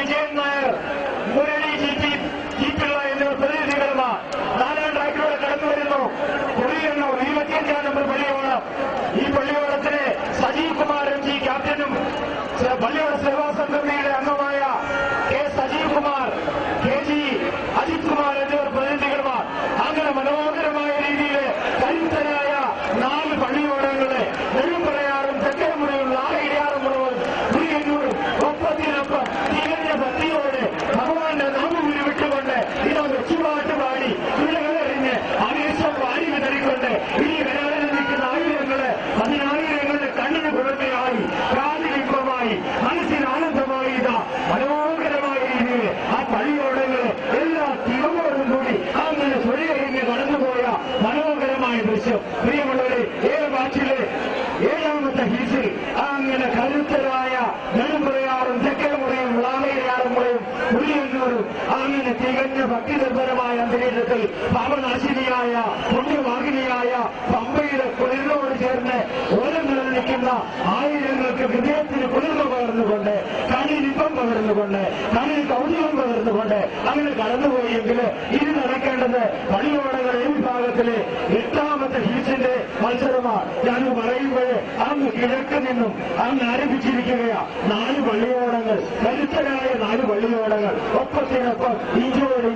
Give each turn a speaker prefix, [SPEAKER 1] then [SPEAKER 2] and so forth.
[SPEAKER 1] വിജയൻ നായർ, മുരളി ജീപ്പിള്ള എന്നിവർ പ്രതിനിധികളുമാണ്. 4-ാം ട്രാക്കിലൂടെ കടന്നു വരുന്നു. കുറിയന്നൂർ 25-ാം നമ്പർ പള്ളിയോളം. ഈ പള്ളിയോളത്തിന് സജീവ് കുമാർ എം ജി ക്യാപ്റ്റനും പള്ളിയോള സേവാ സംഘടനയുടെ അംഗമായ K Sajeev Kumar, K G Ajith Kumar എന്നിവർ പ്രതിനിധികളുമാണ്. അങ്ങനെ മനോഹരമായ രീതിയിൽ കരുത്തരായ 4 പള്ളിയോടങ്ങളെ നെടുമ്പറയാറും തെക്കേമുറിയും ലാഹയിരാറുമുറവും കുറിയന്നൂരും ഒപ്പത്തിനൊപ്പം തികഞ്ഞ ഭക്തിയോടെ ഭഗവാന്റെ നാമം ഉരുവിട്ടുകൊണ്ട് ഇതോ വെച്ചുപാട്ട് പാടി തുഴകളെറിഞ്ഞ് ആവേശം വാരി വിതറിക്കൊണ്ട് ഇനി വരാതെ നിൽക്കുന്ന ആയിരങ്ങള് 10,000ങ്ങളുടെ കണ്ണിന് കുളിർമയായി പ്രാതിനിധ്യമായി മനസ്സിന് ആനന്ദമായി ഇതാ മനോഹരമായ രീതിയിൽ ആ പള്ളിയോടങ്ങള് എല്ലാ തികവോടും കൂടി അങ്ങനെ സ്വഴികഴിഞ്ഞ് കടന്നുപോയ മനോഹരമായ ദൃശ്യം. പ്രിയമുള്ളവരെ, 7 ബാച്ചിലെ 7ാമത്തെ ഹിൽസിൽ അങ്ങനെ കരുത്തരായ നെടുമ്പറയാറും തെക്കേമുറിയും ലാഹയിരാറുമുറയും കുറിയന്നൂരും അങ്ങനെ തികഞ്ഞ ഭക്തിനിർഭരമായ അന്തരീക്ഷത്തിൽ പാപനാശിനിയായ പുണ്യവാഹിനിയായ പമ്പയുടെ കുളിരിനോട് ചേർന്ന് ഓരങ്ങളിൽ നിൽക്കുന്ന ആയിരങ്ങൾക്ക് ഹൃദയത്തിന് കുളിർമ പകർന്നുകൊണ്ട്, കണ്ണിനിപ്പം പകർന്നുകൊണ്ട്, കണ്ണിന് കൗതുകം പകർന്നുകൊണ്ട് അങ്ങനെ കടന്നുപോയെങ്കിൽ ഇത് നടക്കേണ്ടത് പള്ളിയോടങ്ങൾ വിഭാഗത്തിലെ 8ാമത്തെ ഹിൽസിന്റെ മത്സരമാണ്. ഞാൻ പറയുമ്പോൾ അങ്ങ് കിഴക്ക് നിന്നും അങ്ങ് ആരംഭിച്ചിരിക്കുകയാ 4 പള്ളിയോടങ്ങൾ, കരുത്തരായ 4 പള്ളിയോടങ്ങൾ ഒപ്പത്തിനൊപ്പം ഇഞ്ചോട്